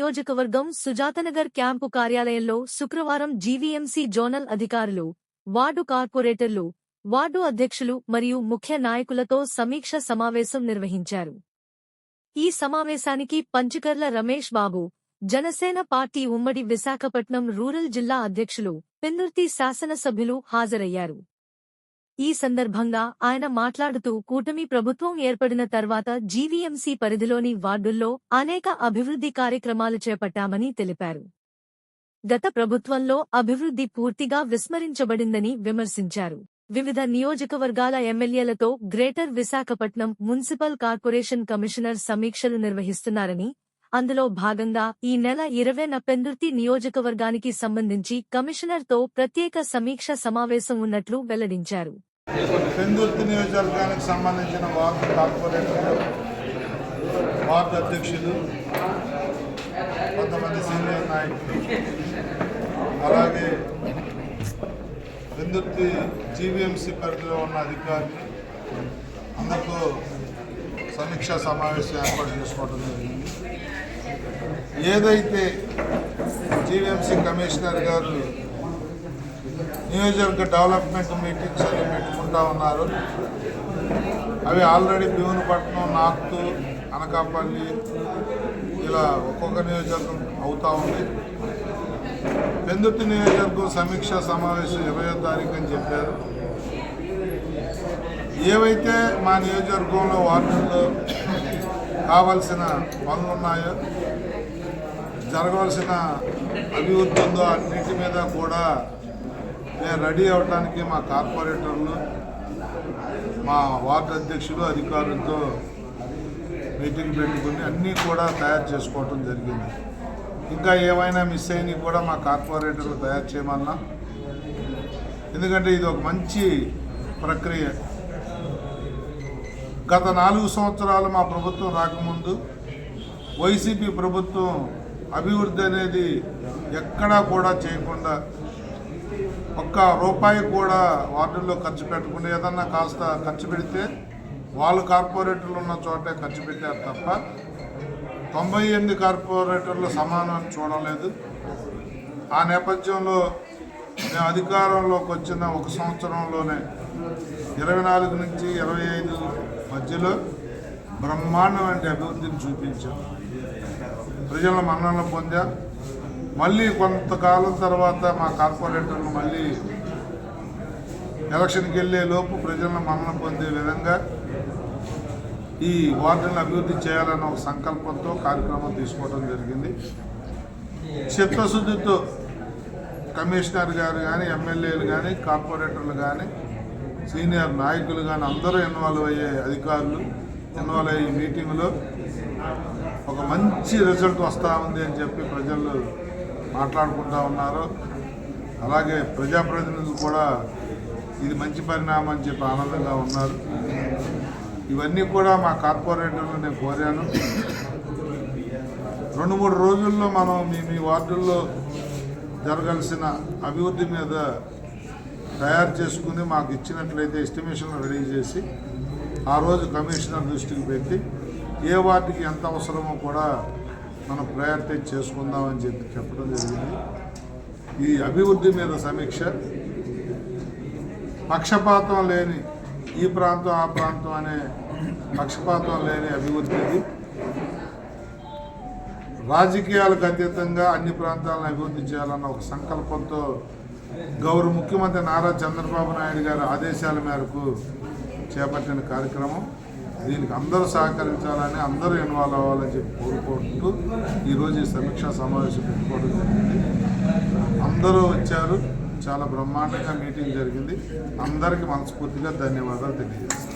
నియోజకవర్గం సుజాతనగర్ క్యాంపు కార్యాలయంలో శుక్రవారం జీవీఎంసీ జోనల్ అధికారులు, వార్డు కార్పొరేటర్లు, వార్డు అధ్యక్షులు మరియు ముఖ్య నాయకులతో సమీక్ష సమావేశం నిర్వహించారు. ఈ సమావేశానికి పంచకర్ల రమేష్ బాబు, జనసేన పార్టీ ఉమ్మడి విశాఖపట్నం రూరల్ జిల్లా అధ్యక్షులు, పెందుర్తి శాసనసభ్యులు హాజరయ్యారు. ఈ సందర్భంగా ఆయన మాట్లాడుతూ కూటమి ప్రభుత్వం ఏర్పడిన తర్వాత జీవీఎంసీ పరిధిలోని వార్డుల్లో అనేక అభివృద్ధి కార్యక్రమాలు చేపట్టామని తెలిపారు. గత ప్రభుత్వంలో అభివృద్ధి పూర్తిగా విస్మరించబడిందని విమర్శించారు. వివిధ నియోజకవర్గాల ఎమ్మెల్యేలతో greater Visakhapatnam municipal corporation commissioner సమీక్షలు నిర్వహిస్తున్నారని, అందులో భాగంగా ఈ నెల 20న పెందుర్తి నియోజకవర్గానికి సంబంధించి కమిషనర్తో ప్రత్యేక సమీక్ష సమావేశం ఉన్నట్లు వెల్లడించారు. పెందుర్తి నియోజకవర్గానికి సంబంధించిన వార్డు కార్పొరేటర్లు, వార్డు అధ్యక్షులు, కొంతమంది సీనియర్ నాయకులు, అలాగే పెందుర్తి జీవీఎంసీ పరిధిలో ఉన్న అధికారులు అందరితో సమీక్షా సమావేశం ఏర్పాటు చేసుకోవడం జరిగింది. ఏదైతే జీవీఎంసీ కమిషనర్ గారు నియోజకవర్గ డెవలప్మెంట్ మీటింగ్స్ అని పెట్టుకుంటా ఉన్నారు, అవి ఆల్రెడీ భీమునిపట్నం, నార్త్, అనకాపల్లి ఇలా ఒక్కొక్క నియోజకవర్గం అవుతూ ఉంది. పెందుర్తి నియోజకవర్గం సమీక్షా సమావేశం 20వ తారీఖు అని చెప్పారు. ఏవైతే మా నియోజకవర్గంలో వార్డుల్లో కావాల్సిన పనులు ఉన్నాయో, జరగవలసిన అభివృద్ధి ఉందో అన్నింటి మీద కూడా నేను రెడీ అవ్వడానికి మా కార్పొరేటర్లు, మా వార్డు అధ్యక్షులు, అధికారులతో మీటింగ్ పెట్టుకుని అన్నీ కూడా తయారు చేసుకోవటం జరిగింది. ఇంకా ఏమైనా మిస్ అయినవి కూడా మా కార్పొరేటర్లు తయారు చేయమన్నా, ఎందుకంటే ఇది ఒక మంచి ప్రక్రియ. గత 4 సంవత్సరాలు మా ప్రభుత్వం రాకముందు వైసీపీ ప్రభుత్వం అభివృద్ధి అనేది ఎక్కడా కూడా చేయకుండా, ఒక్క రూపాయి కూడా వార్డుల్లో ఖర్చు పెట్టకుండా, ఏదన్నా కాస్త ఖర్చు పెడితే వాళ్ళు కార్పొరేటర్లు ఉన్న చోటే ఖర్చు పెట్టారు తప్ప 98 కార్పొరేటర్లు సమానాన్ని చూడలేదు. ఆ నేపథ్యంలో మేము అధికారంలోకి వచ్చిన 1 సంవత్సరంలోనే 24 నుంచి 25 మధ్యలో బ్రహ్మాండమైన అభివృద్ధిని చూపించాం. ప్రజల మన్ననలు పొందా. మళ్ళీ కొంతకాలం తర్వాత మా కార్పొరేటర్లు మళ్ళీ ఎలక్షన్కి వెళ్ళే లోపు ప్రజలను మన్నన పొందే విధంగా ఈ వార్డులను అభివృద్ధి చేయాలన్న ఒక సంకల్పంతో కార్యక్రమం తీసుకోవడం జరిగింది. చిత్తశుద్ధితో కమిషనర్ గారు కానీ, ఎమ్మెల్యేలు కానీ, కార్పొరేటర్లు కానీ, సీనియర్ నాయకులు కానీ అందరూ ఇన్వాల్వ్ అయ్యే అధికారులు ఇన్వాల్వ్ అయ్యే మీటింగ్లో ఒక మంచి రిజల్ట్ వస్తూ ఉంది అని చెప్పి ప్రజలు మాట్లాడుకుంటూ ఉన్నారు. అలాగే ప్రజాప్రతినిధులు కూడా ఇది మంచి పరిణామం అని చెప్పి ఆనందంగా ఉన్నారు. ఇవన్నీ కూడా మా కార్పొరేటర్లు నేను కోరాను. 2-3 రోజుల్లో మనం మీ వార్డుల్లో జరగాల్సిన అభివృద్ధి మీద తయారు చేసుకుని మాకు ఇచ్చినట్లయితే ఎస్టిమేషన్ రెడీ చేసి ఆ రోజు కమిషనర్ దృష్టికి పెట్టి ఏ వార్డుకి ఎంత అవసరమో కూడా మనం ప్రయారిటైజ్ చేసుకుందామని చెప్పడం జరిగింది. ఈ అభివృద్ధి మీద సమీక్ష పక్షపాతం లేని, ఈ ప్రాంతం ఆ ప్రాంతం అనే పక్షపాతం లేని అభివృద్ధిది, రాజకీయాలకు అతీతంగా అన్ని ప్రాంతాలను అభివృద్ధి చేయాలన్న ఒక సంకల్పంతో గౌరవ ముఖ్యమంత్రి నారా చంద్రబాబు నాయుడు గారి ఆదేశాల మేరకు చేపట్టిన కార్యక్రమం. దీనికి అందరూ సహకరించాలని, అందరూ ఇన్వాల్వ్ అవ్వాలని చెప్పి కోరుకుంటూ ఈరోజు ఈ సమీక్షా సమావేశం పెట్టుకోవడం జరిగింది. అందరూ వచ్చారు, చాలా బ్రహ్మాండంగా మీటింగ్ జరిగింది. అందరికీ మనస్ఫూర్తిగా ధన్యవాదాలు తెలియజేస్తాను.